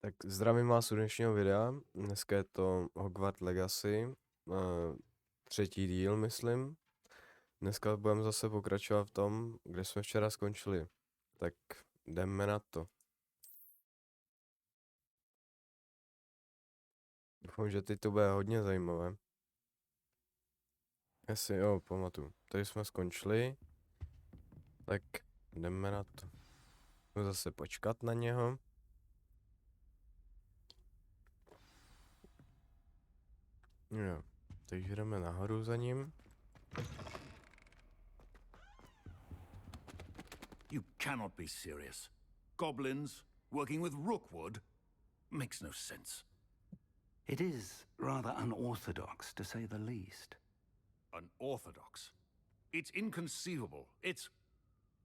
Tak zdravím vás u dnešního videa. Dneska je to Hogwarts Legacy, 3. díl, myslím. Dneska budeme zase pokračovat v tom, kde jsme včera skončili. Tak jdeme na to. Doufám, že teď to bude hodně zajímavé. Jestli jo, pamatuju. Tady jsme skončili. Tak jdeme na to. Můžu zase počkat na něho. Jo, takže jdeme nahoru za ním. You cannot be serious. Goblins working with Rookwood makes no sense. It is rather unorthodox, to say the least. Unorthodox? It's inconceivable. It's...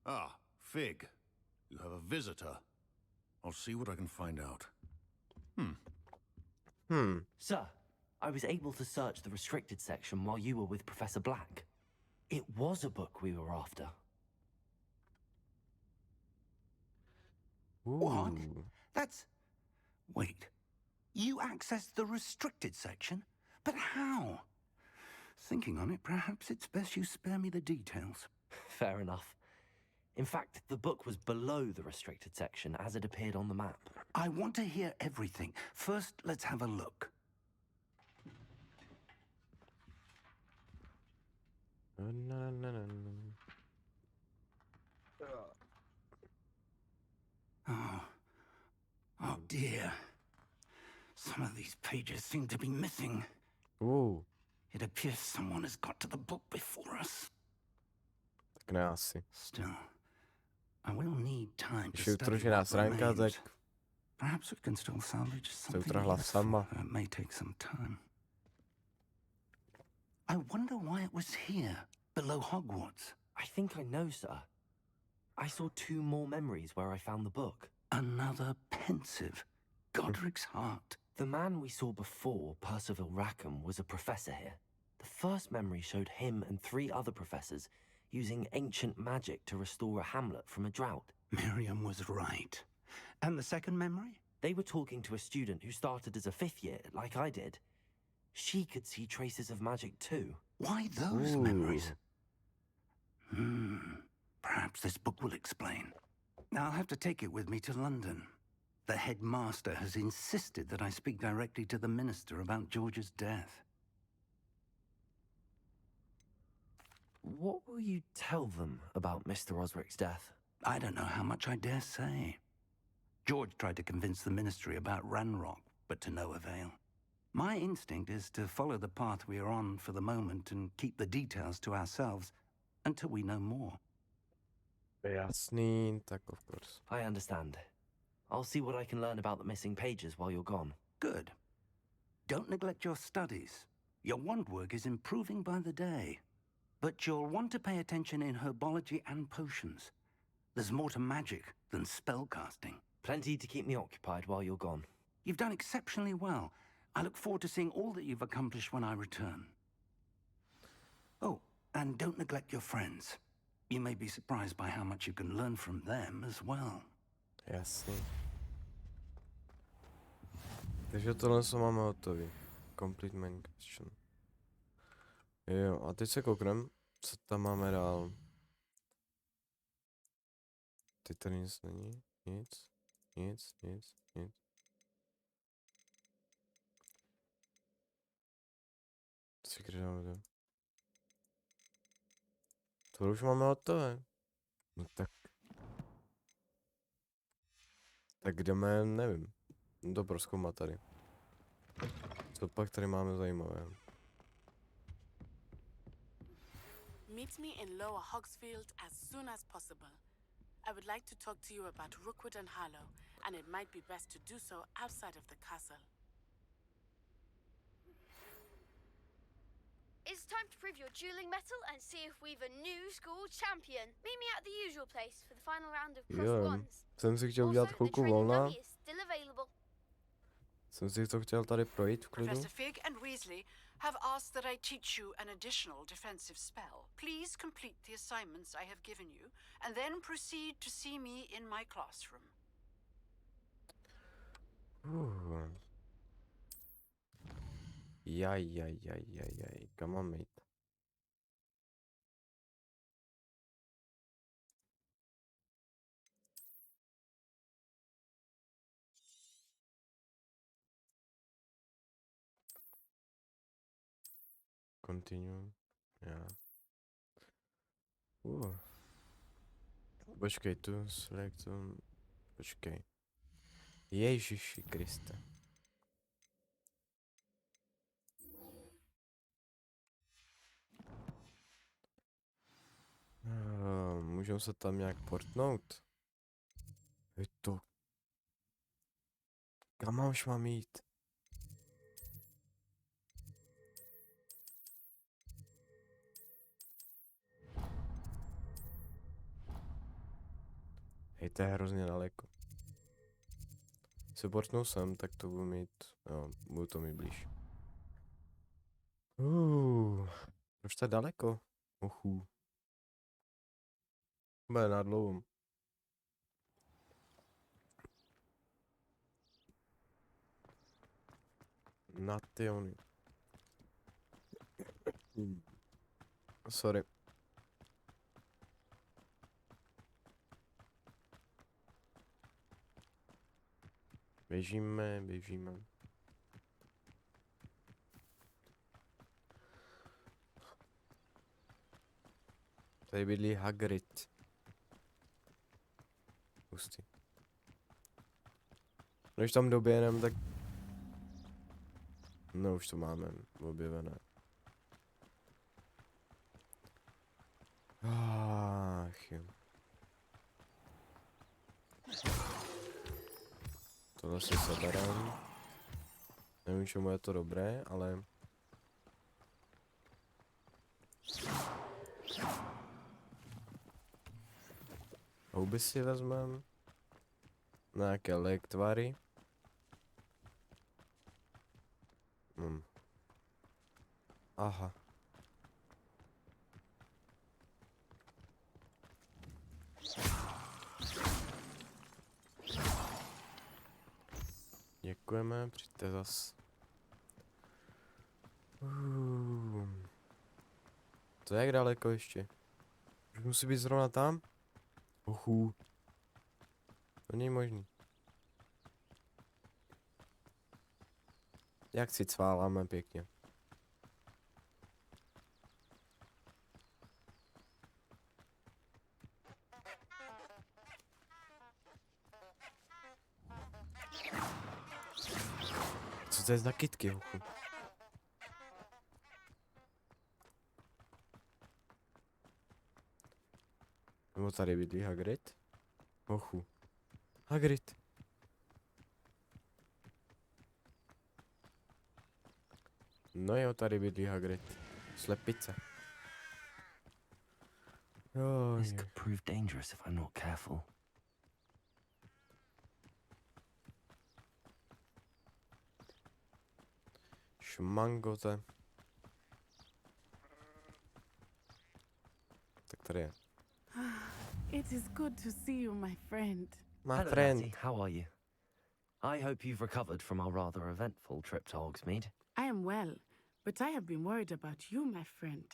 Ah, Fig. You have a visitor. I'll see what I can find out. Sir, I was able to search the restricted section while you were with Professor Black. It was a book we were after. What? Ooh. That's... Wait. You accessed the restricted section? But how? Thinking on it, perhaps it's best you spare me the details. Fair enough. In fact, the book was below the restricted section as it appeared on the map. I want to hear everything. First, let's have a look. Oh dear. Some of these pages seem to be missing. Ooh. It appears someone has got to the book before us. Tak ne asi. Still, I will need time to Když je study utržená what stránka, remains. tak Perhaps we can still salvage something utrhla useful. sama. It may take some time. I wonder why it was here, below Hogwarts. I think I know, sir. I saw 2 more memories where I found the book. Another pensive. Godric's heart. The man we saw before, Percival Rackham, was a professor here. The first memory showed him and 3 other professors using ancient magic to restore a hamlet from a drought. Miriam was right. And the second memory? They were talking to a student who started as a 5th year, like I did. She could see traces of magic too. Why those Ooh. memories? Perhaps this book will explain. I'll have to take it with me to London. The headmaster has insisted that I speak directly to the minister about George's death. What will you tell them about Mr. Osric's death? I don't know how much I dare say. George tried to convince the ministry about Ranrock, but to no avail. My instinct is to follow the path we are on for the moment and keep the details to ourselves until we know more. Jasný, tak of course. I understand. I'll see what I can learn about the missing pages while you're gone. Good. Don't neglect your studies. Your wand work is improving by the day. But you'll want to pay attention in herbology and potions. There's more to magic than spellcasting. Plenty to keep me occupied while you're gone. You've done exceptionally well. I look forward to seeing all that you've accomplished when I return. Oh, and don't neglect your friends. You may be surprised by how much you can learn from them as well. Jasný. Takže tohle co máme hotový. Complete main question. Jo, a teď se kouknem, co tam máme dál. Teď tady nic není. Nic. Co dáme to? To už máme hotové. No tak. Tak jdeme, nevím. To prozkoumat tady. Co pak tady máme zajímavé? Meet me in Lower Hogsfield as soon as possible. I would like to talk to you about Rookwood and Harlow, and it might be best to do so outside of the castle. It's time to prove your dueling mettle and see if we've a new school champion. Meet me at the usual place for the final round of crossed Jo, ones. jsem si chtěl Also, udělat the chvilku training volna. dummy is still available. Jsem si to chtěl tady projít v klidu. Professor Fig and Weasley have asked that I teach you an additional defensive spell. Please complete the assignments I have given you, and then proceed to see me in my classroom. Jaj, kam mám jít? Continue. Já. Počkej, tu select, počkej. Ježiši Kriste. Můžeme se tam nějak portnout? Je to... Kam už mám jít? Hej, to je hrozně daleko. Se portnou sem, tak to budu mít... Jo, budu to mít blíž. Proč to je daleko? Bude na dlouhou. Na ty ony. Sorry. Běžíme. Tady bydlí Hagrid. Hustý. Když tam doběhneme, tak... No už to máme objevené. Ach jo. Tohle si seberem. Nevím, čemu je to dobré, ale... Houby si vezmem. Nějaké lektvary. Aha. Děkujeme, přijďte zas. To je jak daleko ještě? Už musí být zrovna tam? To není možný. Jak si cváláme pěkně. Co to je za kytky, hochu? Nebo tady bydlí Hagrid? Hochu. Hagrid. No jo, tady bydlí Hagrid. Slepice. This could prove dangerous if I'm not careful. Šmangote. Tak tady je. It is good to see you, my friend. My Hello, friend. Natty. How are you? I hope you've recovered from our rather eventful trip to Hogsmeade. I am well, but I have been worried about you, my friend.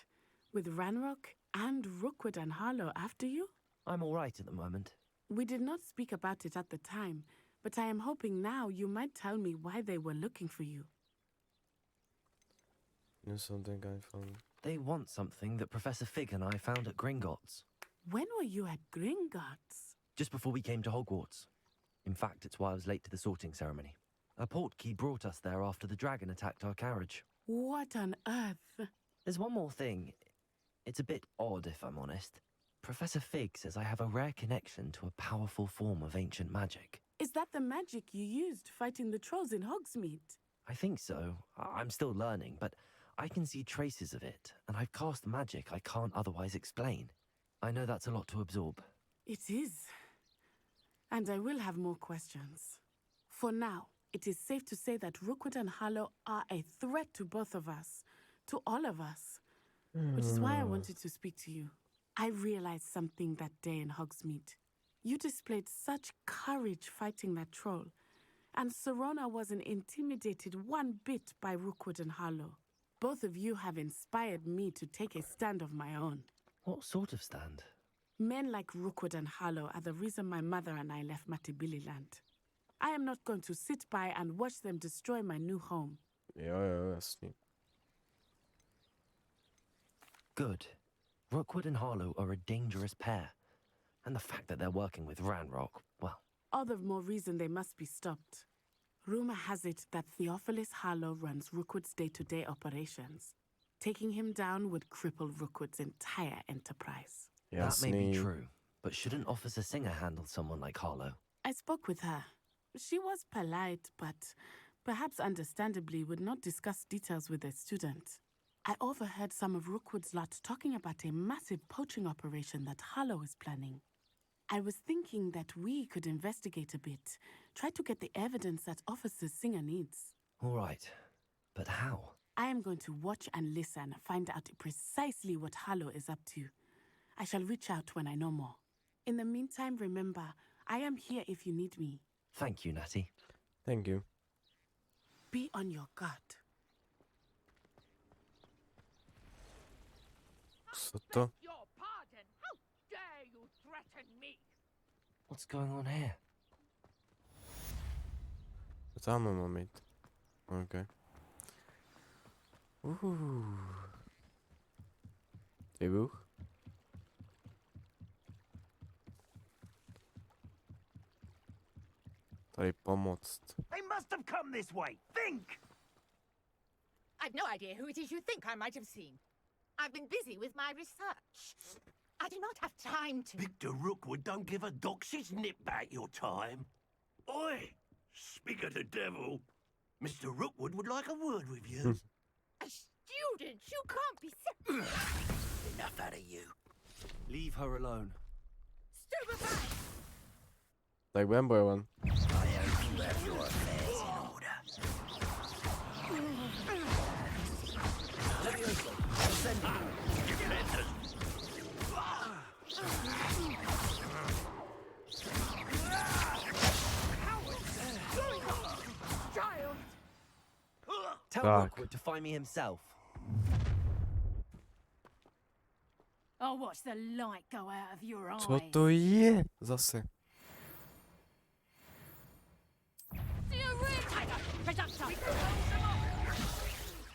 With Ranrock and Rookwood and Harlow after you? I'm all right at the moment. We did not speak about it at the time, but I am hoping now you might tell me why they were looking for you. Knew something I found. They want something that Professor Fig and I found at Gringotts. When were you at Gringotts? Just before we came to Hogwarts. In fact, it's why I was late to the sorting ceremony. A portkey brought us there after the dragon attacked our carriage. What on earth? There's one more thing. It's a bit odd, if I'm honest. Professor Fig says I have a rare connection to a powerful form of ancient magic. Is that the magic you used fighting the trolls in Hogsmeade? I think so. I'm still learning, but I can see traces of it, and I've cast magic I can't otherwise explain. I know that's a lot to absorb. It is. And I will have more questions. For now, it is safe to say that Rookwood and Harlow are a threat to both of us, to all of us. Which is why I wanted to speak to you. I realized something that day in Hogsmeade. You displayed such courage fighting that troll, And Serona wasn't intimidated one bit by Rookwood and Harlow. Both of you have inspired me to take a stand of my own. What sort of stand? Men like Rookwood and Harlow are the reason my mother and I left Matibili-land. I am not going to sit by and watch them destroy my new home. Jo, jasný. Good. Rookwood and Harlow are a dangerous pair. And the fact that they're working with Ranrock, well... All the more reason they must be stopped. Rumor has it that Theophilus Harlow runs Rookwood's day-to-day operations. Taking him down would cripple Rookwood's entire enterprise. That may Jasný. be true, but shouldn't Officer Singer handle someone like Harlow? I spoke with her. She was polite, but perhaps understandably would not discuss details with a student. I overheard some of Rookwood's lot talking about a massive poaching operation that Harlow is planning. I was thinking that we could investigate a bit, try to get the evidence that Officer Singer needs. All right, but how? I am going to watch and listen, find out precisely what Harlow is up to. I shall reach out when I know more. In the meantime, remember, I am here if you need me. Thank you, Natty. Thank you. Be on your guard. Co to? Your pardon! How dare you threaten me? What's going on here? Co tam mám mít? OK. Ty Bůh? Tady pomoct. They must have come this way. Think! I've no idea who it is you think I might have seen. I've been busy with my research. I do not have time to... Victor Rookwood don't give a doxy's nip back your time. Oi! Speak of the devil. Mr. Rookwood would like a word with you. A student! You can't be... Enough out of you. Leave her alone. Stupefy! Tak budem bojovat. I hope you have your affairs in order. Tell Tak. Rookwood to find me himself. Oh, watch the light go out of your eyes. Co to je zase?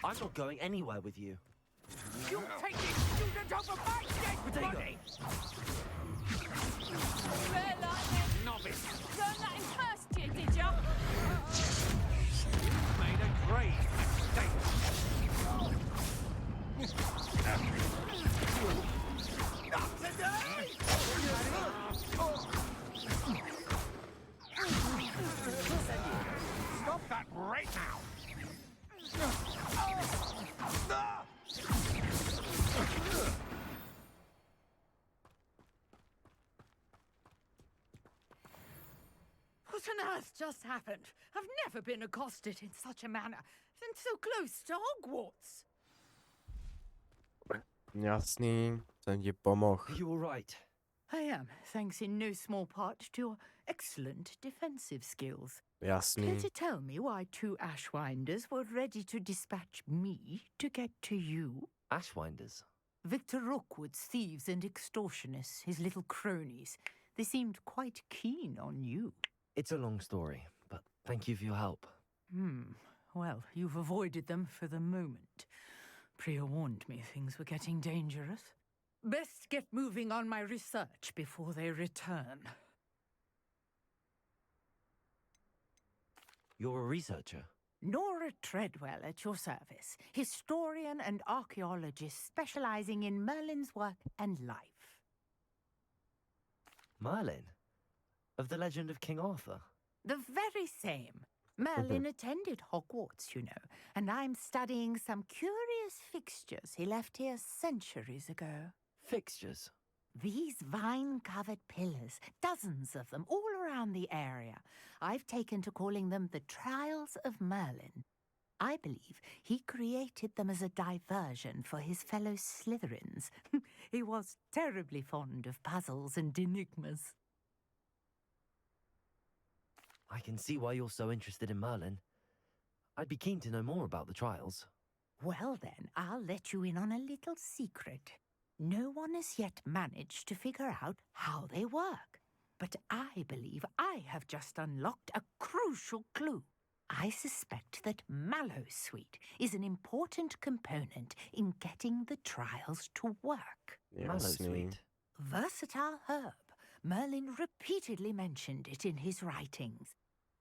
I'm not going anywhere with you. You take this student over my dead body! Red lightning! Novice. Learn that in first year, did ya? Made a grave mistake. Not today! Stop that right now! What on earth just happened? I've never been accosted in such a manner, and so close to Hogwarts. Jasný, jsem ti pomohl. Are you all right? I am, thanks in no small part to your excellent defensive skills. Care Jasný. to tell me why two Ashwinders were ready to dispatch me to get to you? Ashwinders. Victor Rookwood's thieves and extortionists, his little cronies. They seemed quite keen on you. It's a long story, but thank you for your help. Well, you've avoided them for the moment. Priya warned me things were getting dangerous. Best get moving on my research before they return. You're a researcher. Nora Treadwell at your service, historian and archaeologist specializing in Merlin's work and life. Merlin? Of the legend of King Arthur? The very same. Merlin attended Hogwarts, you know, and I'm studying some curious fixtures he left here centuries ago. Fixtures? These vine-covered pillars, dozens of them, all around the area. I've taken to calling them the Trials of Merlin. I believe he created them as a diversion for his fellow Slytherins. He was terribly fond of puzzles and enigmas. I can see why you're so interested in Merlin. I'd be keen to know more about the trials. Well, then, I'll let you in on a little secret. No one has yet managed to figure out how they work. But I believe I have just unlocked a crucial clue. I suspect that mallowsweet is an important component in getting the trials to work. Jasný. Mallowsweet. Versatile herb. Merlin repeatedly mentioned it in his writings.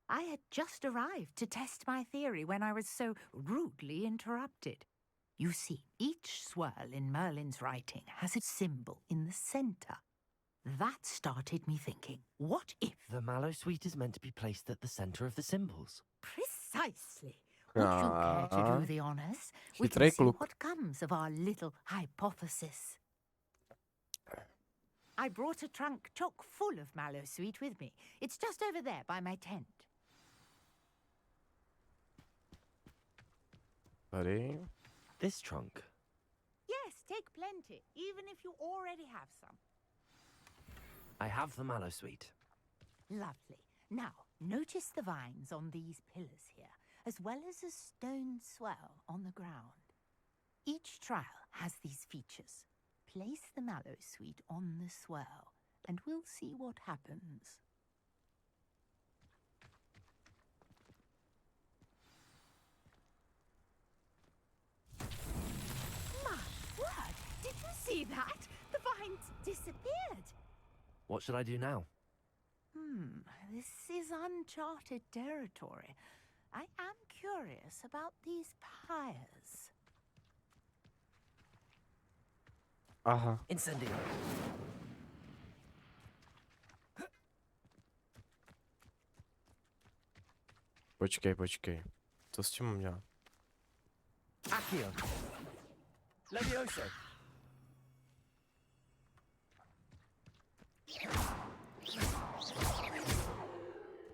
I had just arrived to test my theory when I was so rudely interrupted. You see, each swirl in Merlin's writing has a symbol in the center. That started me thinking, what if? The mallowsweet is meant to be placed at the center of the symbols. Precisely. Would you care to do the honors? We can Chytrý see kluk. what comes of our little hypothesis. I brought a trunk chock full of mallowsweet with me. It's just over there by my tent. Tady. This trunk. Yes, take plenty, even if you already have some. I have the mallowsweet. Lovely. Now, notice the vines on these pillars here, as well as a stone swell on the ground. Each trial has these features. Place the mallowsweet on the swell, and we'll see what happens. My word! Did you see that? The vines disappeared. What should I do now? This is uncharted territory. I am curious about these pyres. Aha. Incendio. Počkej. Co s tím mám dělat? Accio. Levioso.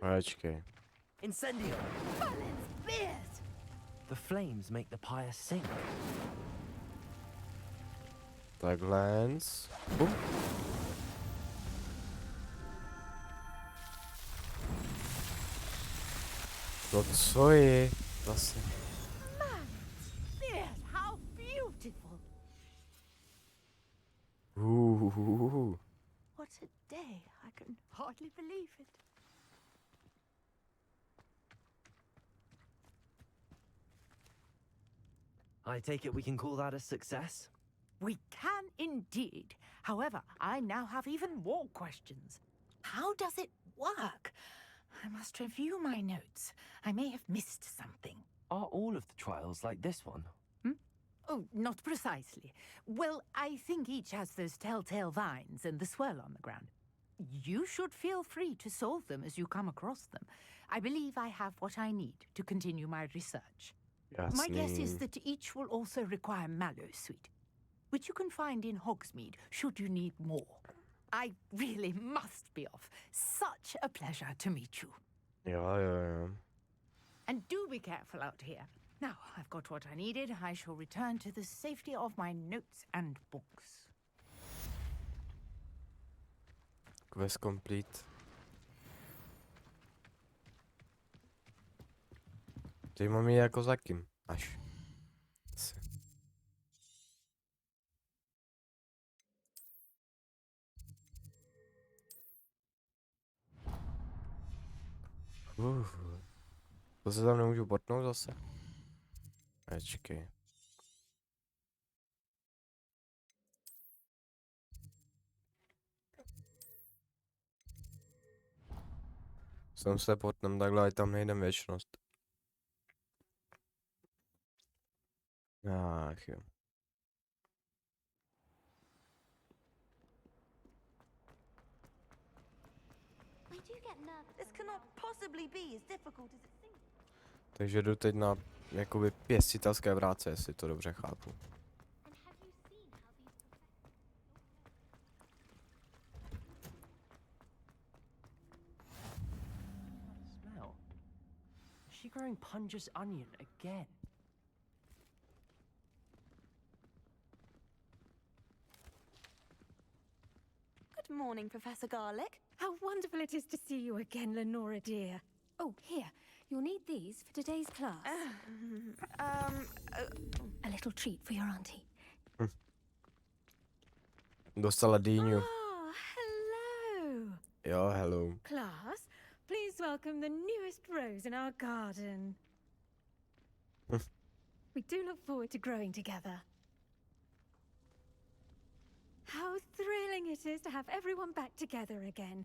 Počkej. Incendio. Merlin's beard! The flames make the pyre sink. Takhle. Bum. No co je? Zase. Merlin's beard! How beautiful! What a day. I can hardly believe it. I take it we can call that a success? We can indeed. However, I now have even more questions. How does it work? I must review my notes. I may have missed something. Are all of the trials like this one? Oh, not precisely. Well, I think each has those telltale vines and the swirl on the ground. You should feel free to solve them as you come across them. I believe I have what I need to continue my research. My guess is Jasný. that each will also require mallowsweet, which you can find in Hogsmeade should you need more. I really must be off. Such a pleasure to meet you. Jo. And do be careful out here. Now, I've got what I needed. I shall return to the safety of my notes and books. Quest complete. Tady mám je jako za kým. Až. Asi. To se tam nemůžu botnout zase? Počkej. Jsem se potnem takhle, ať tam nejdem věčnost. Ach jo. I do get nervous. This cannot possibly be as difficult as it seems. Takže jdu teď na jakoby pěstitelské práce, jestli to dobře chápu. And have you seen how these Smell. Is she growing Punja's onion again? Good morning, Professor Garlick. How wonderful it is to see you again, Lenora dear. Oh, here. You'll need these for today's class. A little treat for your auntie. Dostala dýňu. Oh, hello. Jo, hello. Class, please welcome the newest rose in our garden. We do look forward to growing together. How thrilling it is to have everyone back together again.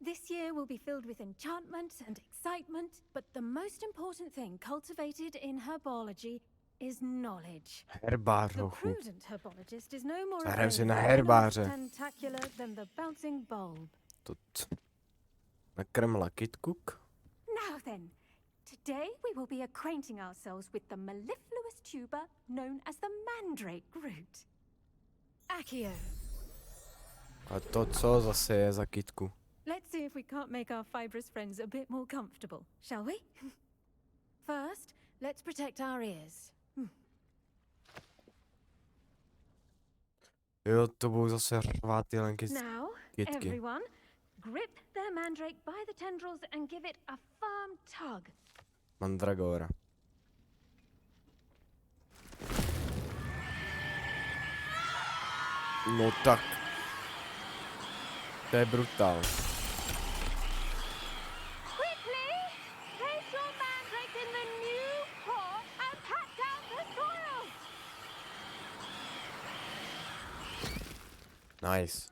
This year will be filled with enchantment and excitement, but the most important thing cultivated in herbology is knowledge. The Herbářochu. prudent herbologist is no more Zahrajeme si afraid na of venomous herbáře. tentacular than the bouncing bulb. Nakrmla Kitkuk. Now then, today we will be acquainting ourselves with the mellifluous tuber known as the mandrake root. Accio. A to co zase je za kytku? Let's see if we can't make our fibrous friends a bit more comfortable, shall we? First, let's protect our ears. Jo, to budou zase řvát ty lenky Now, kytky. everyone, grip their mandrake by the tendrils and give it a firm tug. Mandragora. No tak. To je brutál. Quickly, place your mandrake in the new pot and pat down the soil. Nice.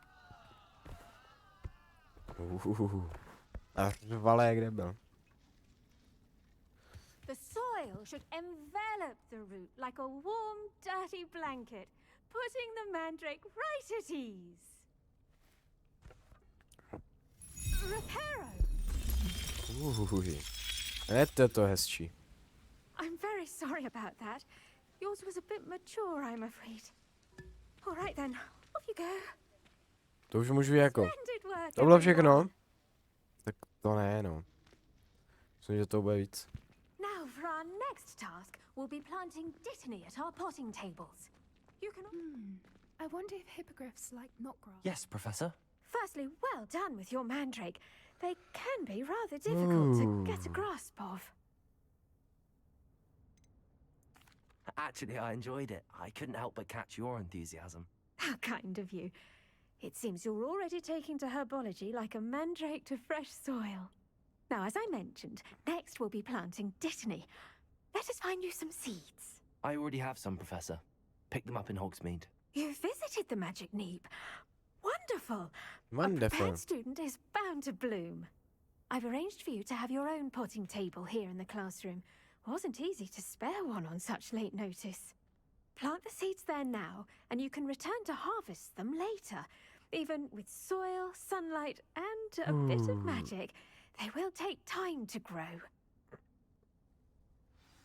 A řvale jak debil. The soil should envelop the root like a warm, dirty blanket, putting the mandrake right at ease. Reparo! Hned je to hezčí. I'm very sorry about that. Yours was a bit mature, I'm afraid. All right then, off you go. To už můžu jako. Splendid work, To bylo everyone. všechno? Tak to ne, no. Myslím, že to bude víc. Now for our next task, we'll be planting dittany at our potting tables. You can... I wonder if hippogriffs like knotgrass. Yes, Professor. Firstly, well done with your mandrake. They can be rather difficult to get a grasp of. Actually, I enjoyed it. I couldn't help but catch your enthusiasm. How kind of you. It seems you're already taking to herbology like a mandrake to fresh soil. Now, as I mentioned, next we'll be planting dittany. Let us find you some seeds. I already have some, Professor. Picked them up in Hogsmeade. You visited the Magic Neep. Wonderful. A Wonderful. prepared student is bound to bloom. I've arranged for you to have your own potting table here in the classroom. Wasn't easy to spare one on such late notice. Plant the seeds there now, and you can return to harvest them later. Even with soil, sunlight, and a bit of magic, they will take time to grow.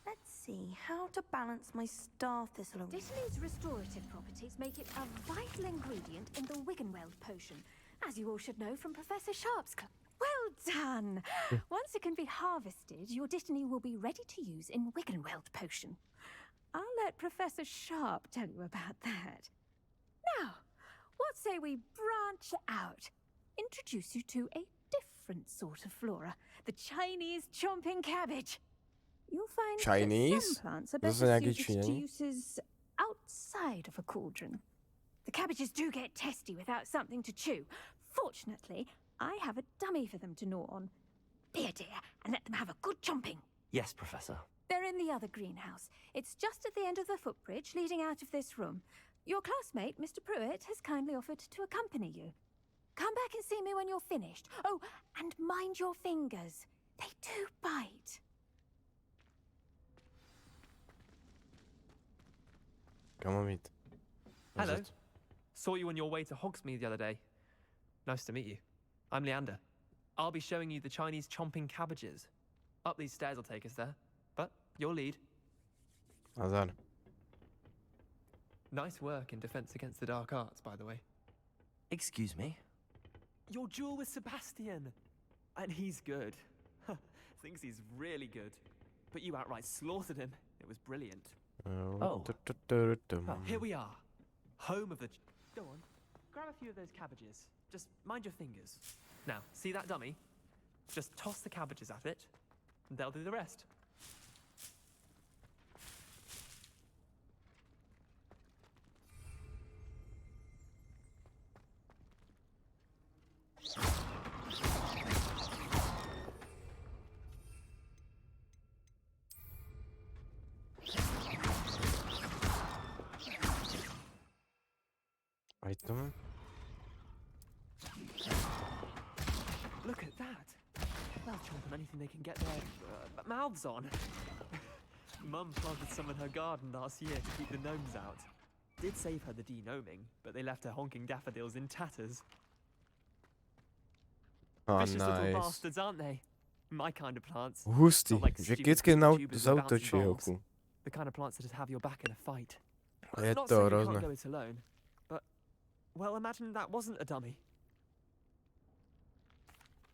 Let's see how to balance my star thistle. Dittany's restorative properties make it a vital ingredient in the Wiggenweld potion, as you all should know from Professor Sharp's class. Well done! Once it can be harvested, your dittany will be ready to use in Wiggenweld potion. I'll let Professor Sharp tell you about that. Now, what say we branch out? Introduce you to a different sort of flora, the Chinese chomping cabbage. You'll find that Chinese? some plants are Zase better nějaký suited to Číňani? uses outside of a cauldron. The cabbages do get testy without something to chew. Fortunately, I have a dummy for them to gnaw on. Be a dear and let them have a good chomping. Yes, Professor. They're in the other greenhouse. It's just at the end of the footbridge leading out of this room. Your classmate, Mr. Pruitt, has kindly offered to accompany you. Come back and see me when you're finished. Oh, and mind your fingers. They do bite. Kam mám jít? Hello. Saw you on your way to Hogsmeade the other day. Nice to meet you. I'm Leander. I'll be showing you the Chinese chomping cabbages. Up these stairs will take us there, but you'll lead. Nazar. Nice work in Defense Against the Dark Arts, by the way. Excuse me? Your duel with Sebastian. And he's good. Thinks he's really good. But you outright slaughtered him. It was brilliant. Oh. Here we are. Home of the... Go on. Grab a few of those cabbages. Just mind your fingers. Now, see that dummy? Just toss the cabbages at it, and they'll do the rest. Item. Look at that. They'll chomp on anything they can get their mouths on. Mum planted some in her garden last year to keep the gnomes out. Did save her the denoming, but they left her honking daffodils in tatters. Oh, Vicious little nice. bastards, aren't they? My kind of plants. Hustý, Not like že stupid vždycky YouTubers with zautočí bouncing balls. Joku. The kind of plants that just have your back in a fight. Je Not to saying you hrozné. can't go it alone, but, well, imagine that wasn't a dummy.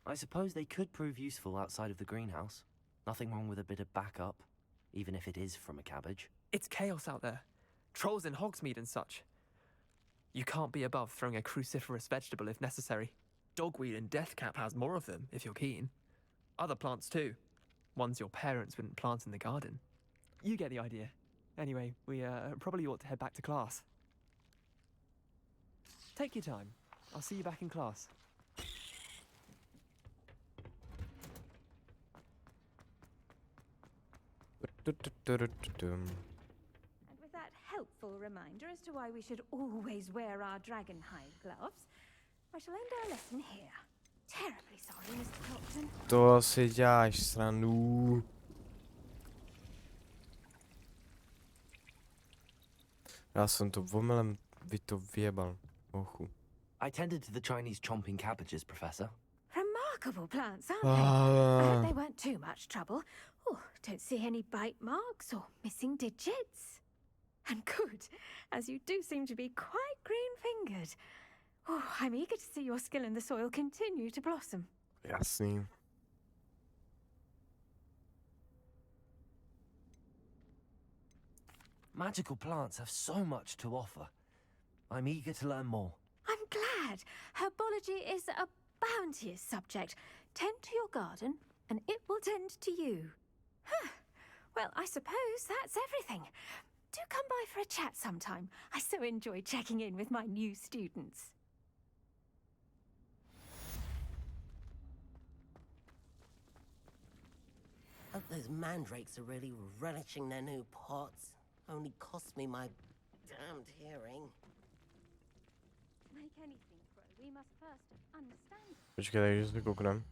I suppose they could prove useful outside of the greenhouse. Nothing wrong with a bit of backup, even if it is from a cabbage. It's chaos out there. Trolls in Hogsmeade and such. You can't be above throwing a cruciferous vegetable if necessary. Dogweed and deathcap has more of them, if you're keen. Other plants too. Ones your parents wouldn't plant in the garden. You get the idea. Anyway, we probably ought to head back to class. Take your time. I'll see you back in class. And with that helpful reminder as to why we should always wear our dragonhide gloves, I shall end our lesson here. Terribly sorry, Mr. Clopton. To si děláš srandu. Já jsem to omylem vyjebal. Ochu. I tended to the Chinese chomping cabbages, Professor. Remarkable plants, aren't they? I hope they Ah, weren't too much trouble. Oh, don't see any bite marks or missing digits. And good, as you do seem to be quite green-fingered. Oh, I'm eager to see your skill in the soil continue to blossom. jasný. Magical plants have so much to offer. I'm eager to learn more. I'm glad. Herbology is a bounteous subject. Tend to your garden, and it will tend to you. Huh. Well, I suppose that's everything. Do come by for a chat sometime. I so enjoy checking in with my new students. Hope those mandrakes are really relishing their new pots. Only cost me my damned hearing. To make anything grow, we must first understand. Počkej, takže se kouknem.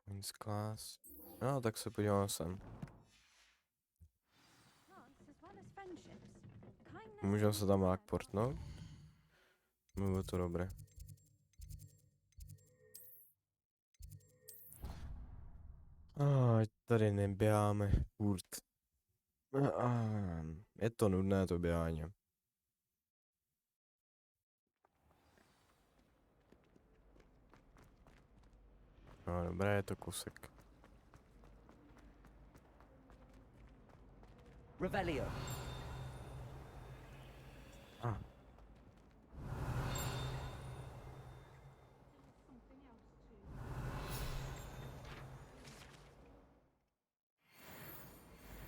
Points class. No, tak se podívám sem. Plants as well as friendships. Kindness. Můžeme se tam nějak portnout? Bylo to dobré. Ať tady neběháme furt. Je to nudné to běhání. No dobré, je to kusek. Revelio. Ah.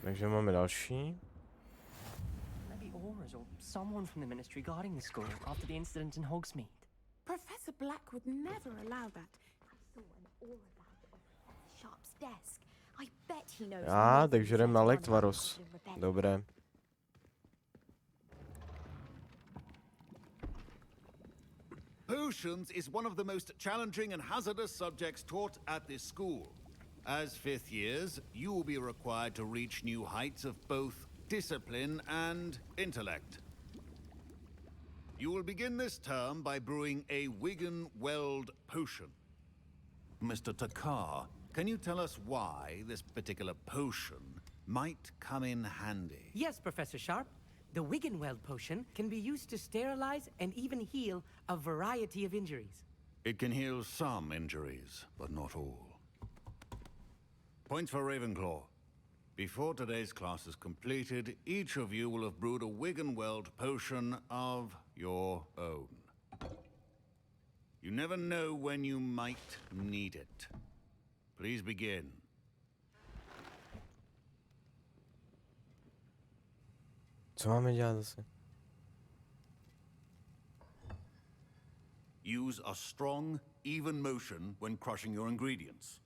Takže máme další. Maybe Aura's or someone from the ministry guarding the school after the incident in Hogsmeade. Professor Black would never allow that. I saw an aura bag on Professor Sharp's desk. I bet he knows. Takže jdem na Lektvaros. Dobré. Potions is one of the most challenging and hazardous subjects taught at this school. As fifth years, you will be required to reach new heights of both discipline and intellect. You will begin this term by brewing a Wigan-Weld potion. Mr. Takar, can you tell us why this particular potion might come in handy? Yes, Professor Sharp. The Wigan-Weld potion can be used to sterilize and even heal a variety of injuries. It can heal some injuries, but not all. Points for Ravenclaw. Before today's class is completed, each of you will have brewed a Wigan-Weld potion of your own. You never know when you might need it. Please begin. Co máme dělat zase? Use a strong, even motion when crushing your ingredients.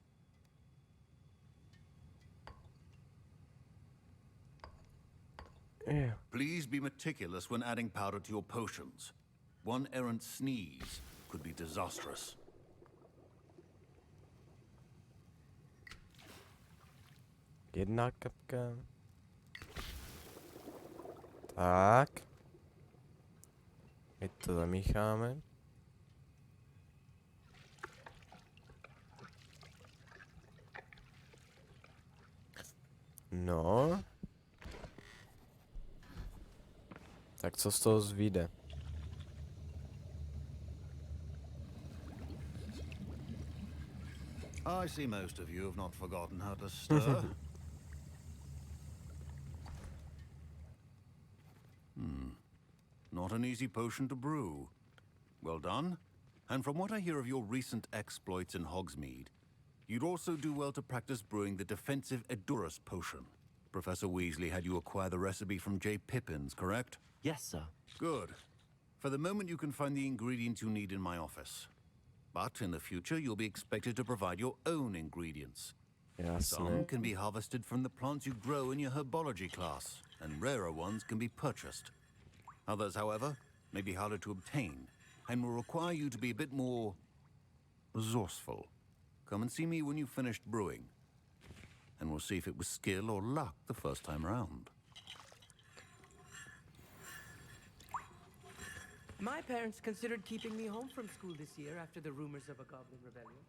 Yeah. Please be meticulous when adding powder to your potions. One errant sneeze could be disastrous. Jedna kapka. Tak. Teď to zamícháme. No. Tak co z toho zvíde? I see most of you have not forgotten how to stir. Not an easy potion to brew. Well done. And from what I hear of your recent exploits in Hogsmeade, you'd also do well to practice brewing the defensive Edurus potion. Professor Weasley had you acquire the recipe from J. Pippins, correct? Yes, sir. Good. For the moment, you can find the ingredients you need in my office. But in the future, you'll be expected to provide your own ingredients. Some can be harvested from the plants you grow in your herbology class, and rarer ones can be purchased. Others, however, may be harder to obtain, and will require you to be a bit more resourceful. Come and see me when you've finished brewing, and we'll see if it was skill or luck the first time round. My parents considered keeping me home from school this year after the rumors of a goblin rebellion.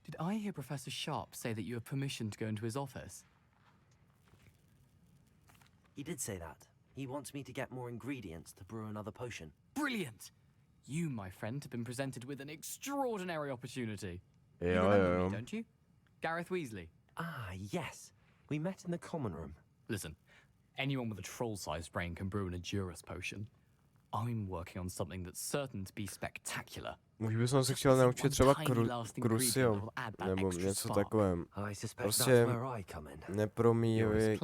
Did I hear Professor Sharp say that you have permission to go into his office? He did say that. He wants me to get more ingredients to brew another potion. Brilliant! You, my friend, have been presented with an extraordinary opportunity. Yeah, you remember me, don't you? Gareth Weasley. Ah, yes. We met in the common room. Listen, anyone with a troll-sized brain can brew an Edurus potion. I'm working on something that's certain to be spectacular. Už bychom se chtěli naučit třeba Crucium, nebo něco takového. Prostě nepromíjivý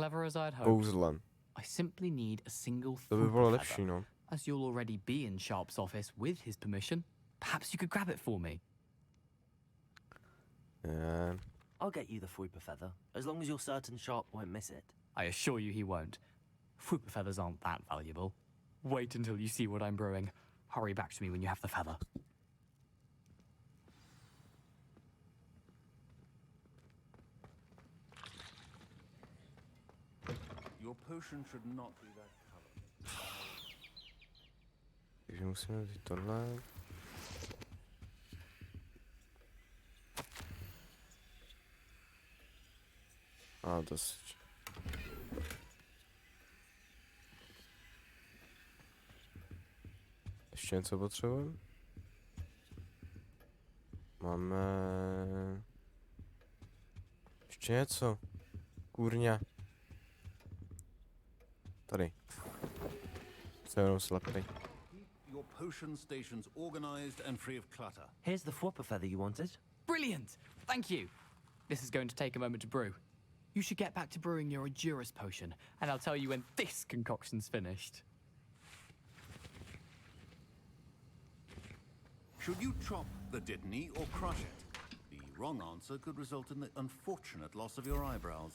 kouzla. I simply need a single To by bylo lepší, no. As you'll already be in Sharp's office with his permission, perhaps you could grab it for me. Yeah. I'll get you the Fuipa feather, as long as you're certain Sharp won't miss it. I assure you he won't. Fuipa feathers aren't that valuable. Wait until you see what I'm brewing. Hurry back to me when you have the feather. Your potion should not be that color. Takže musíme vzít tohle. A dost. Ještě něco potřebujeme? Máme... Ještě něco. Kůrňa. Tady. Jsem jenom slepý. Your potion stations organized and free of clutter. Here's the Fuipa feather you wanted. Brilliant! Thank you. This is going to take a moment to brew. You should get back to brewing your Edurus potion, and I'll tell you when this concoction's finished. Should you chop the Dittany or crush it? The wrong answer could result in the unfortunate loss of your eyebrows.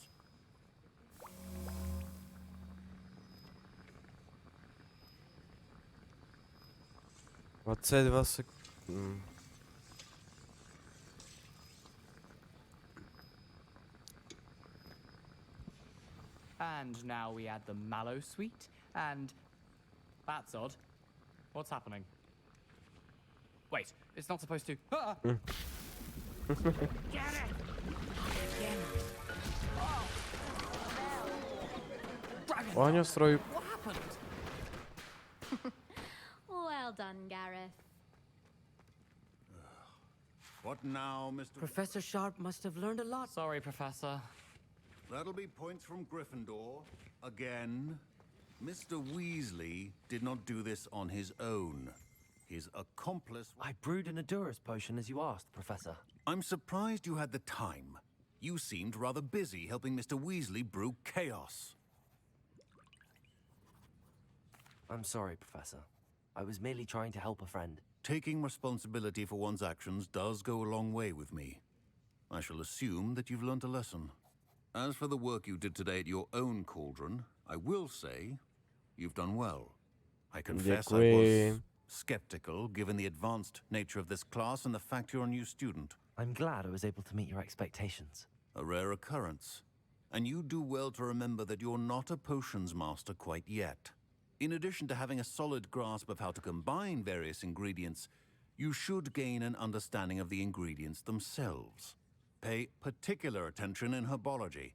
And now we add the mallow sweet, and... That's odd. What's happening? Wait, it's not supposed to... Ah! Get it! Dragon! Ohňostroj. What happened? Well done, Gareth. What now, Mr. Professor Sharp must have learned a lot. Sorry, Professor. That'll be points from Gryffindor. Again. Mr. Weasley did not do this on his own. his accomplice... I brewed an Adurus potion as you asked, Professor. I'm surprised you had the time. You seemed rather busy helping Mr. Weasley brew chaos. I'm sorry, Professor. I was merely trying to help a friend. Taking responsibility for one's actions does go a long way with me. I shall assume that you've learnt a lesson. As for the work you did today at your own cauldron, I will say you've done well. I confess I was skeptical, given the advanced nature of this class and the fact you're a new student. I'm glad I was able to meet your expectations. A rare occurrence. And you do well to remember that you're not a potions master quite yet. In addition to having a solid grasp of how to combine various ingredients, you should gain an understanding of the ingredients themselves. Pay particular attention in herbology.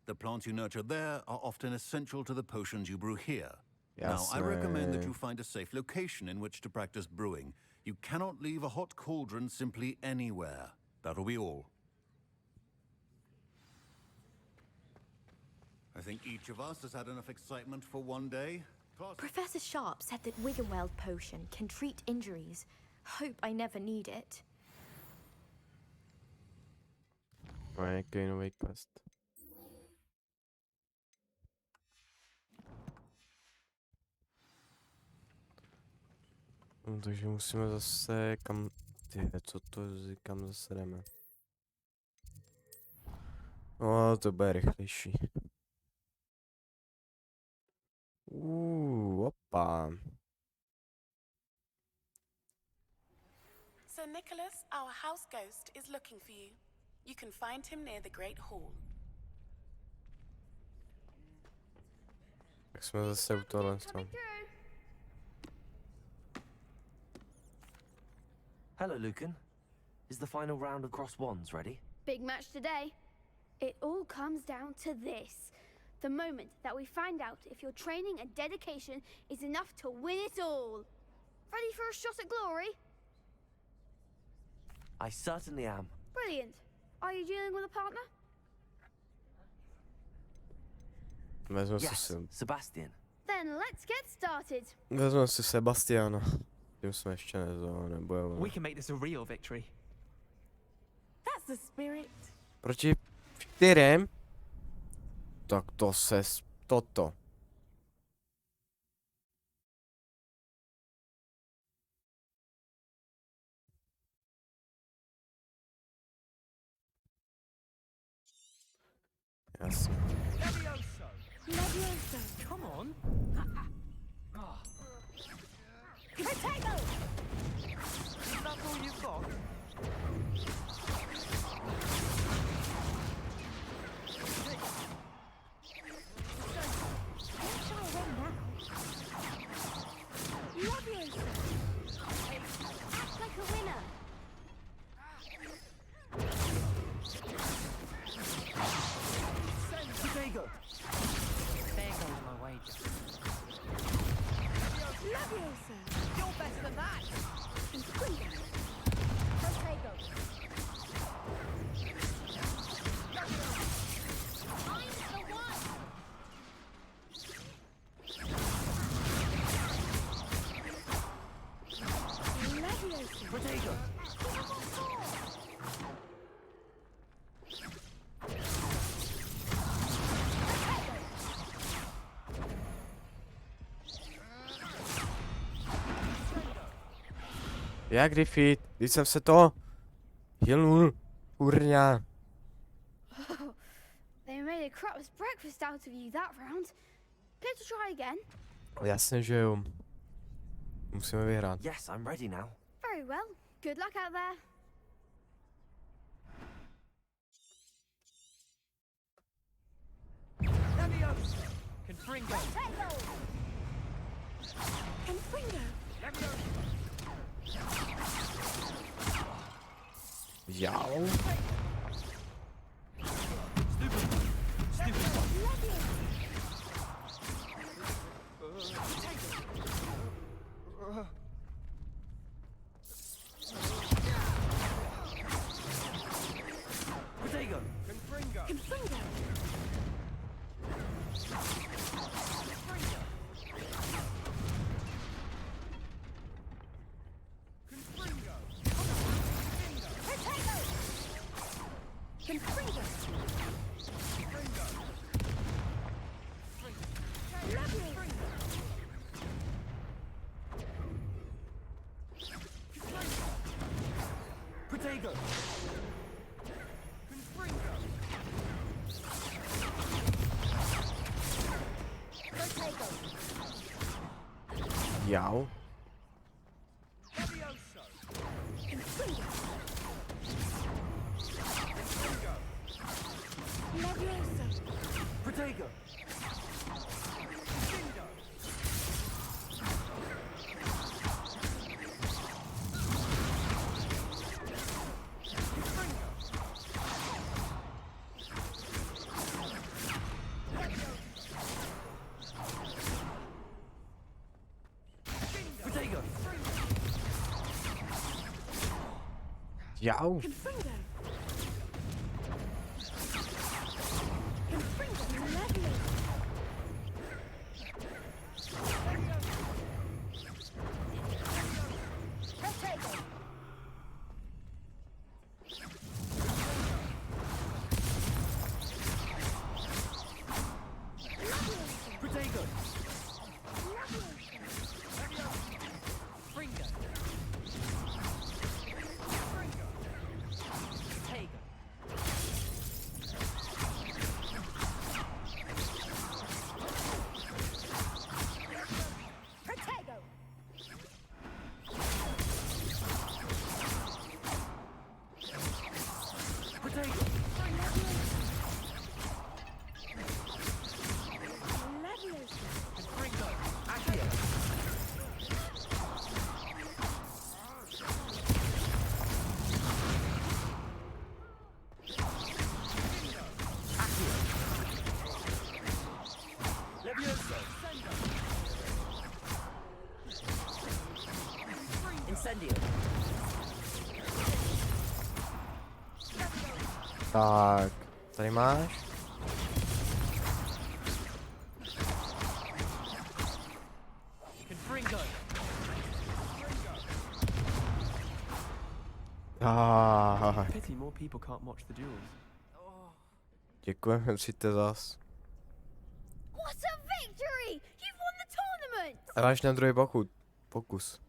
The plants you nurture there are often essential to the potions you brew here. Now, I recommend that you find a safe location in which to practice brewing. You cannot leave a hot cauldron simply anywhere. That'll be all. I think each of us has had enough excitement for one day. Professor Sharp said that Wiggenweld potion can treat injuries. Hope I never need it. Jaký nový quest. No, takže musíme zase kam... co to kam zase jdeme? No, to bude rychlejší. Opa. Sir Nicholas, our house ghost, is looking for you. You can find him near the Great Hall. Tak jsme zase u tohle tam. Hello, Lucan. Is the final round of cross wands ready? Big match today. It all comes down to this. The moment that we find out if your training and dedication is enough to win it all. Ready for a shot at glory? I certainly am. Brilliant. Are you dealing with a partner? Yes, Sebastian. Then let's get started. Vezmu si Sebastiana. Tím jsme ještě nebojovali. We can make this a real victory. That's the spirit. Proti čtyřem? Tak to se... toto. Jasně. Levioso, come on. Potato! Is that all you've got? Levioso. Act like a winner. Potato. There goes my wager. Levioso! You're better than that. Potato. I'm the one. Levioso! Potato. Jak Griffith? Když jsem se to... hilnul. Kurňa. They made a crap's breakfast out of you that round. Care to try again? Jasně, že jo. Musíme vyhrát. Yes, I'm ready now. Very well. Good luck out there. Levioso. Confringo. Confringo! Jau. Potato. Confringo! Protego! Jau. Protego! Protego! Jau. Protego! Incendio. Tak, tady máš. Tak, Pity more people can't watch the duels. děkujeme, přijďte zas. What a victory! You've won the tournament! A máš na druhý pokus.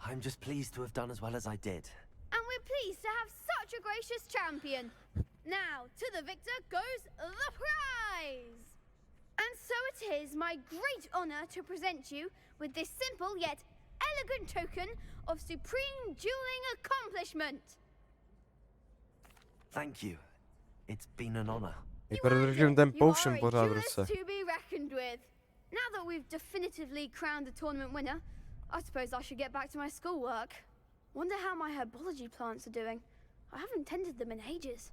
I'm just pleased to have done as well as I did. And we're pleased to have such a gracious champion. Now, to the victor goes the prize! And so it is my great honor to present you with this simple yet elegant token of supreme dueling accomplishment. Thank you. It's been an honor. Držím ten You potion are a pořád v duelist ruce. to be reckoned with. Now that we've definitively crowned the tournament winner, I suppose I should get back to my schoolwork. Wonder how my herbology plants are doing. I haven't tended them in ages.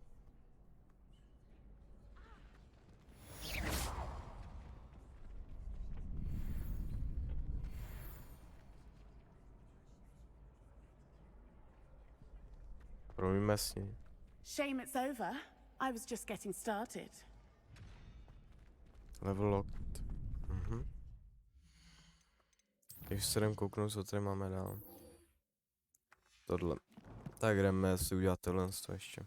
Promíme si. Shame it's over. I was just getting started. Level locked. Takže se jdem kouknout, co tady máme dál. Tohle. Tak jdeme si udělat tohle ještě.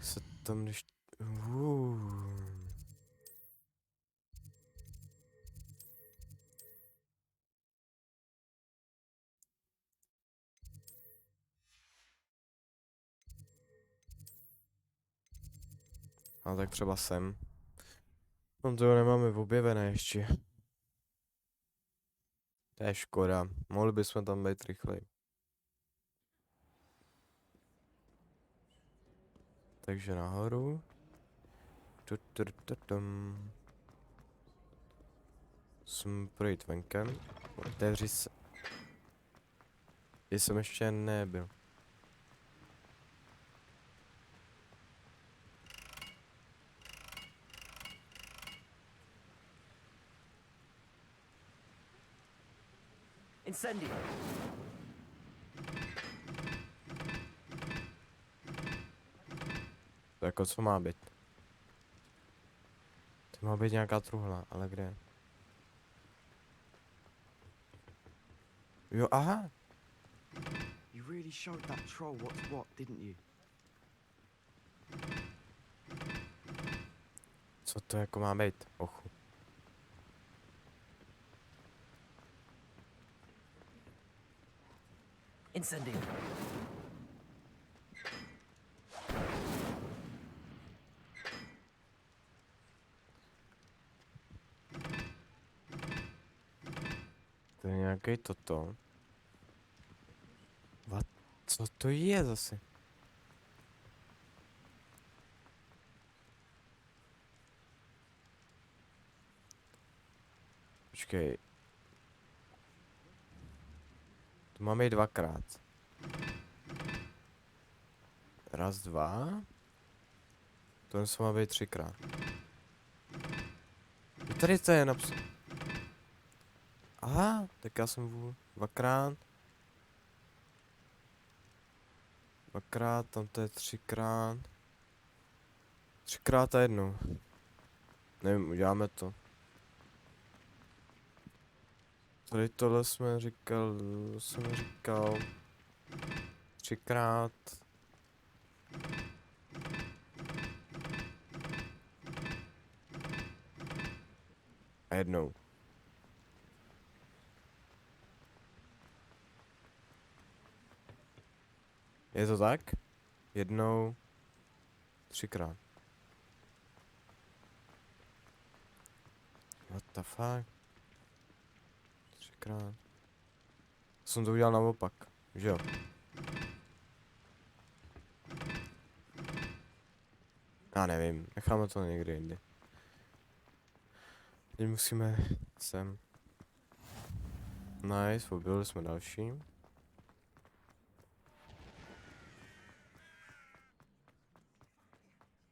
Se tam když... A tak třeba sem. No to nemáme objevené ještě. To je škoda. Mohli bychom tam být rychleji. Takže nahoru. Musím projít venkem. Otevři se. Kde jsem ještě nebyl. Incendio. To jako co má být? To má být nějaká truhla, ale kde? Jo, aha. You really showed that troll what's what, didn't you? Co to jako má být? Ochu. Incendio. To je nějaký toto. Co to je zase? Počkej. To máme i dvakrát. Raz, dva. To se má být třikrát. Tady to je napsané. Aha, tak já jsem vůl dvakrát. Dvakrát, tam to je třikrát. Třikrát a jednou. Nevím, uděláme to. Tady tohle jsem říkal. Třikrát. A jednou. Je to tak? Jednou. Třikrát. What the fuck? Třikrát. Jsem to udělal naopak, že jo? Já nevím, necháme to někdy jindy. Teď musíme sem. Nice, objevili jsme další.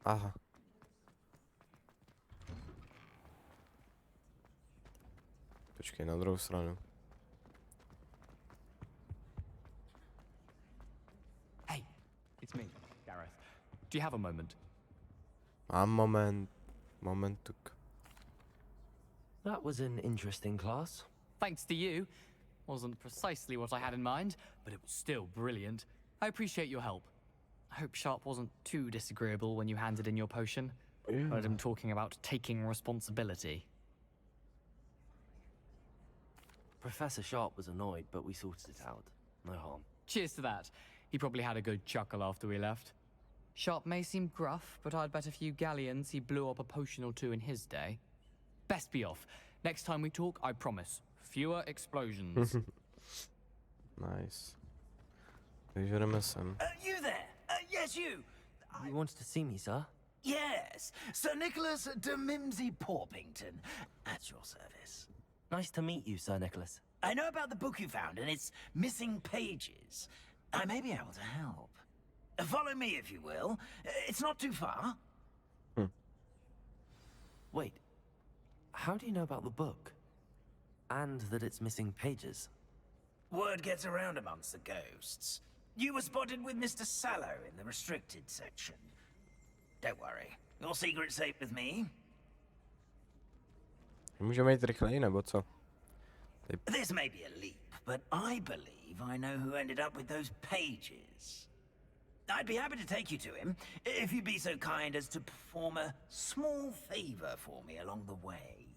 Aha. Počkej, na druhou stranu. Hey, it's me, Gareth. Do you have a moment? Mám momentuk. That was an interesting class. Thanks to you. Wasn't precisely what I had in mind, but it was still brilliant. I appreciate your help. I hope Sharp wasn't too disagreeable when you handed in your potion. I heard him talking about taking responsibility. Professor Sharp was annoyed, but we sorted it out. No harm. Cheers to that. He probably had a good chuckle after we left. Sharp may seem gruff, but I'd bet a few galleons he blew up a potion or two in his day. Best be off. Next time we talk, I promise. Fewer explosions. Nice. Takže jdeme sem. You there? Yes, you. You wanted to see me, sir? Yes, Sir Nicholas de Mimsy Porpington, at your service. Nice to meet you, Sir Nicholas. I know about the book you found and its missing pages. I may be able to help. Follow me, if you will. It's not too far. Wait, how do you know about the book? And that it's missing pages? Word gets around amongst the ghosts. You were spotted with Mr. Sallow in the restricted section. Don't worry, your secret's safe with me. Můžeme jít rychleji, nebo co? This may be a leap, but I believe I know who ended up with those pages. I'd be happy to take you to him, if you'd be so kind as to perform a small favor for me along the way.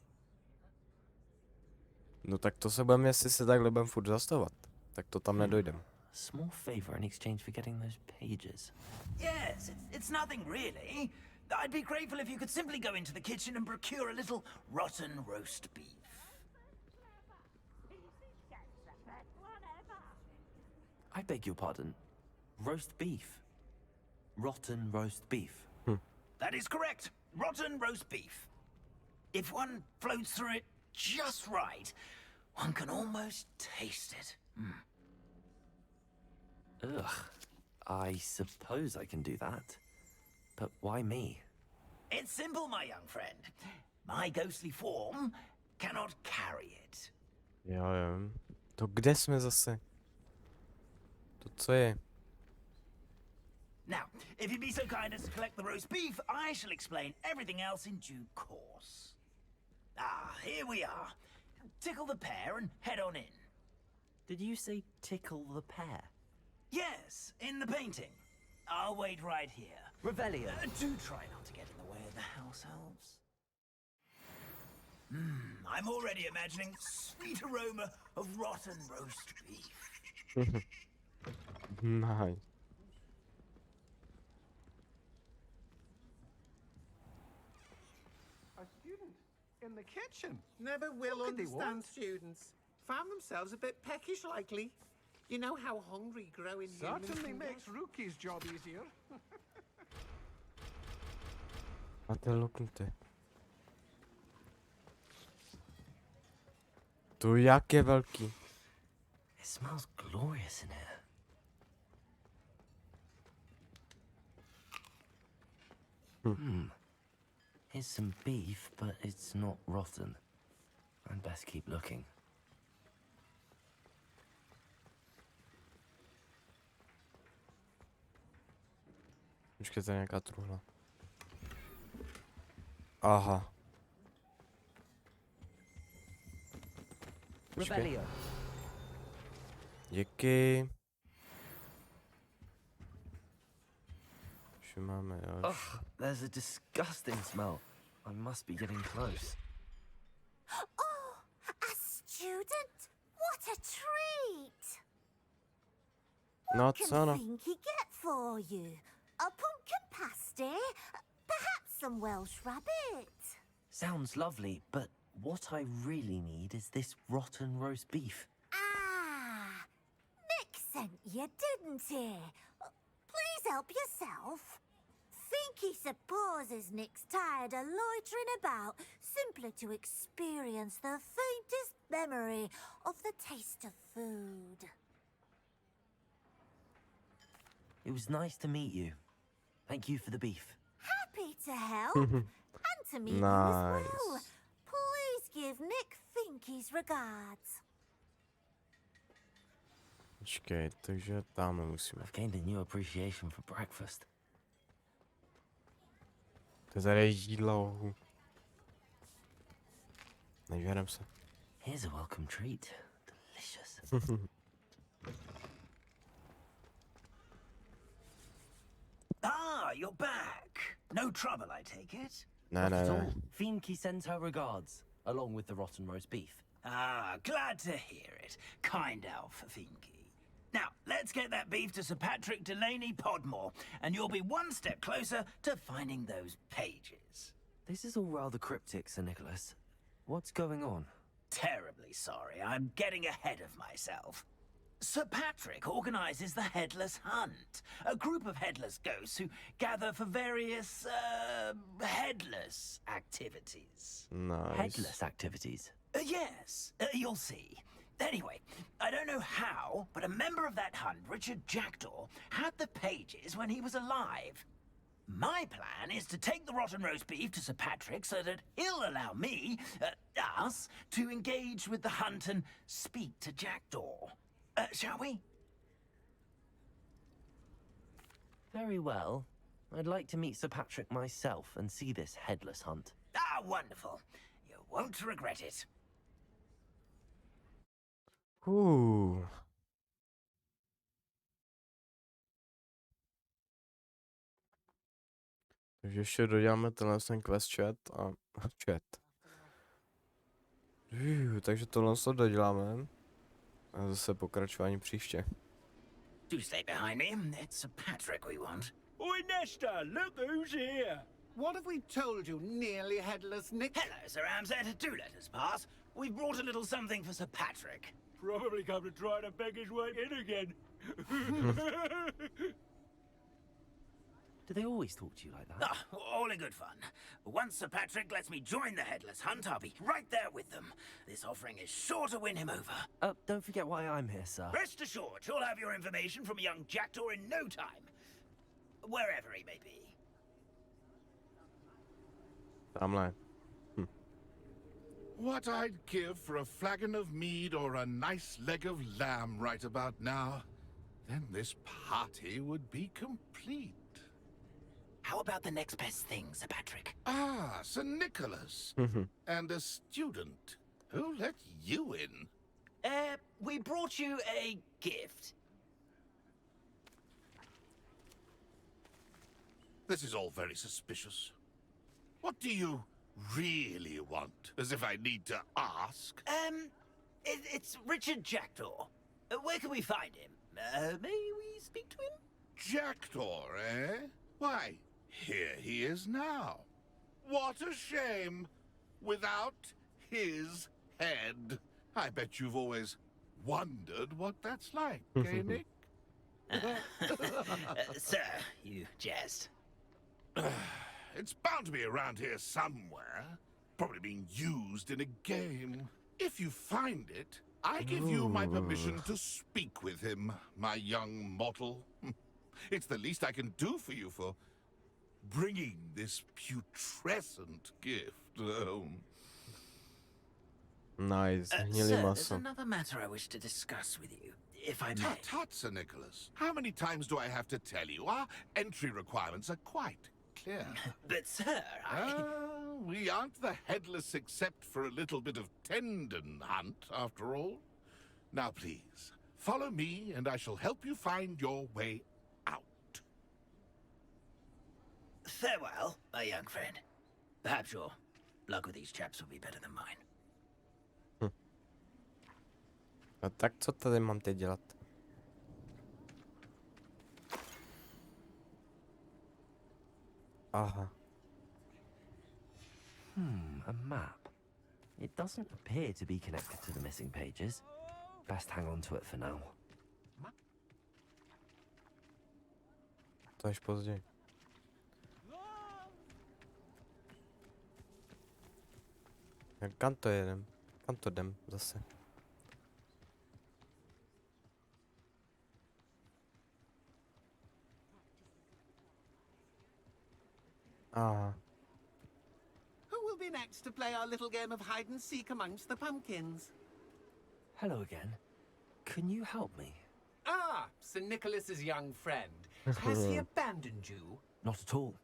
No tak to se budeme, jestli se takhle budeme furt zastavovat. Tak to tam nedojdem. Small favor in exchange for getting those pages. Yes, it's nothing really. I'd be grateful if you could simply go into the kitchen and procure a little rotten roast beef. I beg your pardon. Roast beef. Rotten roast beef. That is correct. Rotten roast beef. If one floats through it just right, one can almost taste it. Ugh. I suppose I can do that. But why me? It's simple, my young friend. My ghostly form cannot carry it. Jo. To kde jsme zase? To co je? Now, if you'd be so kind as to collect the roast beef, I shall explain everything else in due course. Ah, here we are. Tickle the pear and head on in. Did you say tickle the pear? Yes, in the painting. I'll wait right here. Revelio. Do try not to get in the way of the house elves. I'm already imagining sweet aroma of rotten roast beef. Nice. A student in the kitchen. Never will understand students. Found themselves a bit peckish likely. You know how hungry growing humans Certainly can makes get. Rookie's job easier. A to je luknutý. To jak je velký. It smells glorious in here. Here's some beef, but it's not rotten. I'd best keep looking. Počkej, to je nějaká truhla. Aha. Počkej. Díky. Už máme, jo. Ugh, there's a disgusting smell. I must be getting close. Oh, a student? What a treat! No, What can co no? Finky get for you? A pumpkin pasty? Perhaps some Welsh rabbit? Sounds lovely, but what I really need is this rotten roast beef. Ah, Nick sent you, didn't he? Please help yourself. Finky supposes Nick's tired of loitering about simply to experience the faintest memory of the taste of food. It was nice to meet you. Thank you for the beef. Happy to help. And to meet you as well. Nice. Please give Nick Finky's regards. Počkej, takže tamhle musíme. I've gained a new appreciation for breakfast. To je tady jídlo. Nežerem se. Here's a welcome treat. Delicious. Ah, you're back. No trouble, I take it? No, Not at no, all. no. Finky sends her regards, along with the rotten roast beef. Ah, glad to hear it. Kind Alf Finky. Now, let's get that beef to Sir Patrick Delaney Podmore, and you'll be one step closer to finding those pages. This is all rather cryptic, Sir Nicholas. What's going on? Terribly sorry, I'm getting ahead of myself. Sir Patrick organizes the Headless Hunt, a group of headless ghosts who gather for various, headless activities. Nice. Headless activities. Yes, you'll see. Anyway, I don't know how, but a member of that hunt, Richard Jackdaw, had the pages when he was alive. My plan is to take the rotten roast beef to Sir Patrick so that he'll allow me, us, to engage with the hunt and speak to Jackdaw. Shall we? Very well. I'd like to meet Sir Patrick myself and see this headless hunt. Ah, wonderful. You won't regret it. Takže ještě doděláme ten quest chat a chat. Takže tohle to doděláme. A zase pokračování příště. Do stay behind me. It's Sir Patrick we want. Oi, Nesta, look who's here. What have we told you, nearly headless Nick? Hello, Sir Ramsay. Do let us pass. We've brought a little something for Sir Patrick. Probably come to try to beg his way in again. Do they always talk to you like that? Ah, all in good fun. Once Sir Patrick lets me join the Headless Hunt, I'll be right there with them. This offering is sure to win him over. Don't forget why I'm here, sir. Rest assured, you'll have your information from young Jackdaw in no time. Wherever he may be. Tamhle. What I'd give for a flagon of mead or a nice leg of lamb right about now. Then this party would be complete. How about the next best thing, Sir Patrick? Ah, Sir Nicholas. And a student. Who let you in? We brought you a gift. This is all very suspicious. What do you really want? As if I need to ask. It's Richard Jackdaw. Where can we find him? May we speak to him? Jackdaw, eh? Why, here he is now. What a shame. Without his head. I bet you've always wondered what that's like, eh, Nick? Sir, you jest. It's bound to be around here somewhere. Probably being used in a game. If you find it, I give you my permission to speak with him, my young mortal. It's the least I can do for you for bringing this putrescent gift home. Nice. Sir, there's another matter I wish to discuss with you, if I may. Tut, tut, Sir Nicholas. How many times do I have to tell you? Our entry requirements are quite clear. But, sir, we aren't the headless except for a little bit of tendon hunt, after all. Now, please, follow me, and I shall help you find your way out. Farewell, my young friend. Perhaps your luck with these chaps will be better than mine. No tak co tady mám teď dělat? Aha. A map. It doesn't appear to be connected to the missing pages. Best hang on to it for now. To až později. Kam to jedem? Kam to jdem zase? Aha. Who will be next to play our little game of hide and seek amongst the pumpkins? Hello again. Can you help me? Ah, Sir Nicholas's young friend. Has he abandoned you? Not at all.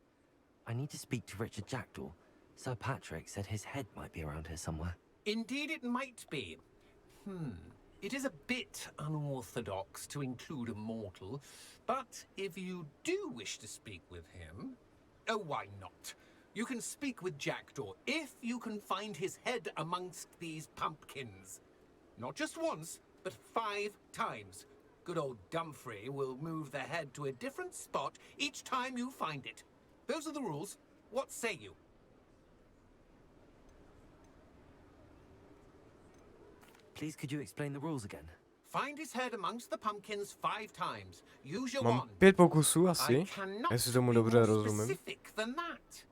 I need to speak to Richard Jackdaw. Sir Patrick said his head might be around here somewhere. Indeed it might be. It is a bit unorthodox to include a mortal, but if you do wish to speak with him, oh, why not? You can speak with Jackdaw if you can find his head amongst these pumpkins. Not just once, but 5 times. Good old Dumfrey will move the head to a different spot each time you find it. Those are the rules. What say you? Please, could you explain the rules again? Find his head amongst the pumpkins 5 times. Use your Mám wand. 5 pokusů asi, I cannot jestli tomu be dobře more rozumím. specific than that.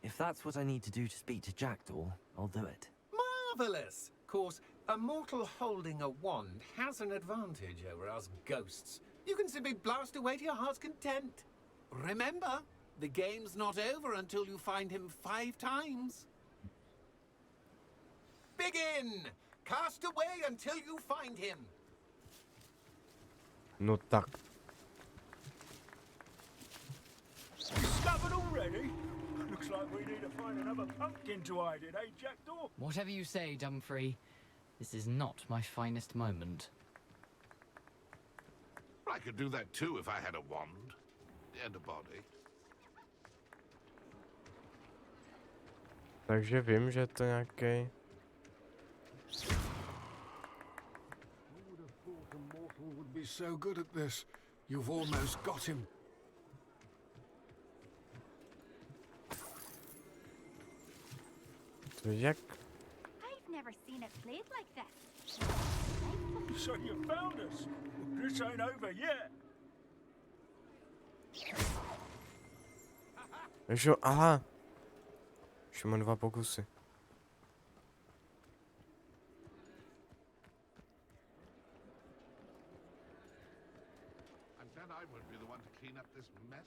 If that's what I need to do to speak to Jackdaw, I'll do it. Marvelous! Of course, a mortal holding a wand has an advantage over us ghosts. You can simply blast away to your heart's content. Remember, the game's not over until you find him 5 times. Begin! Cast away until you find him. No tak. Discovered already? Looks like we need to find another pumpkin to hide in, eh, Jackdaw? Whatever you say, Dumfrey. This is not my finest moment. I could do that too if I had a wand and a body. Takže vím, že to nějaký. Would be so good at this. You've almost got him. To jak? I've never seen it played like this. So you found us. This ain't over yet. Takže, aha. Už mám 2 pokusy. I'm glad I won't be the one to clean up this mess.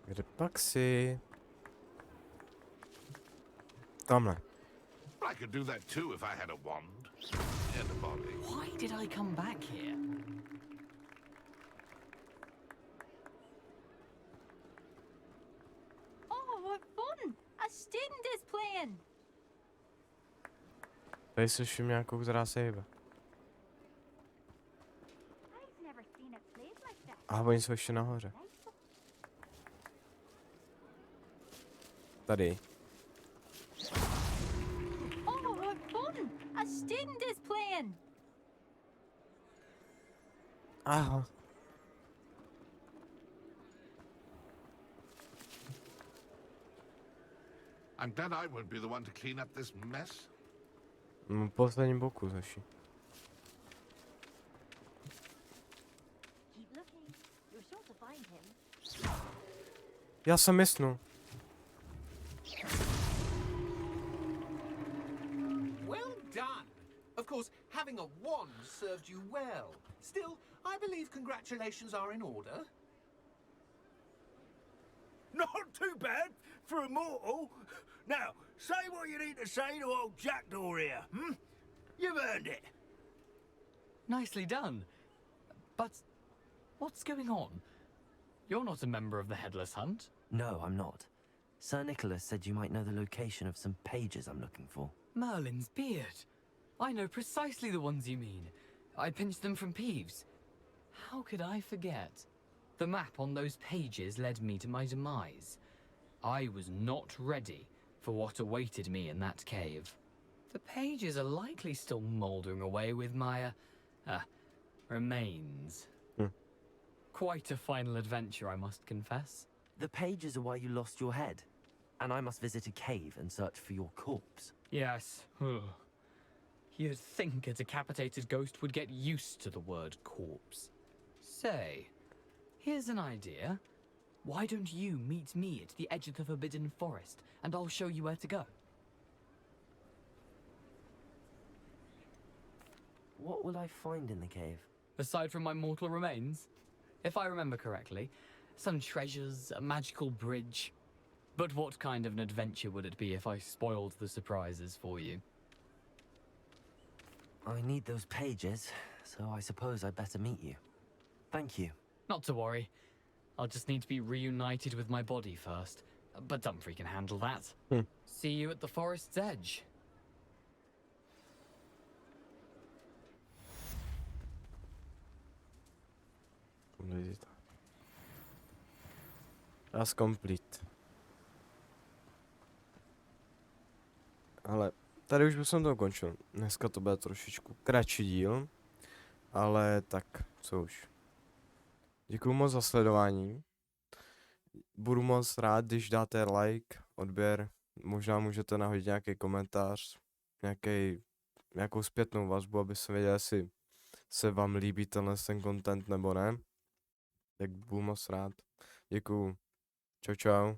Kde pak si? Tamhle. I could do that too if I had a wand and a body. Why did I come back here? Oh, what fun! A student is playing. Tady slyším nějakou, která se hýbe. I've never seen it played like this. Aha, oni jsou ještě nahoře. Tady. Oh, what fun! A student is playing. Aha. I'm glad I won't be the one to clean up this mess. Posledním boku zaši. Keep looking. You're sure to find him. Já jsem mysnul. Well done. Of course, having a wand served you well. Still, I believe congratulations are in order. Not too bad for a mortal. Now, say what you need to say to old Jackdaw here, hmm? You've earned it. Nicely done. But what's going on? You're not a member of the Headless Hunt. No, I'm not. Sir Nicholas said you might know the location of some pages I'm looking for. Merlin's beard. I know precisely the ones you mean. I pinched them from Peeves. How could I forget? The map on those pages led me to my demise. I was not ready for what awaited me in that cave. The pages are likely still mouldering away with my, remains. Quite a final adventure, I must confess. The pages are why you lost your head, and I must visit a cave and search for your corpse. Yes. You'd think a decapitated ghost would get used to the word corpse. Say, here's an idea. Why don't you meet me at the edge of the Forbidden Forest, and I'll show you where to go? What will I find in the cave? Aside from my mortal remains? If I remember correctly, some treasures, a magical bridge. But what kind of an adventure would it be if I spoiled the surprises for you? I need those pages, so I suppose I'd better meet you. Thank you. Not to worry. I'll just need to be reunited with my body first. But Dumfries can handle that. See you at the forest's edge. Task complete. Ale tady už bych to ukončil. Dneska to bude trošičku kratší díl, ale tak, co už. Děkuju moc za sledování. Budu moc rád, když dáte like, odběr, možná můžete nahodit nějaký komentář, nějakou zpětnou vazbu, aby se věděl, jestli se vám líbí ten content nebo ne. Tak budu moc rád. Děkuju. Čau čau.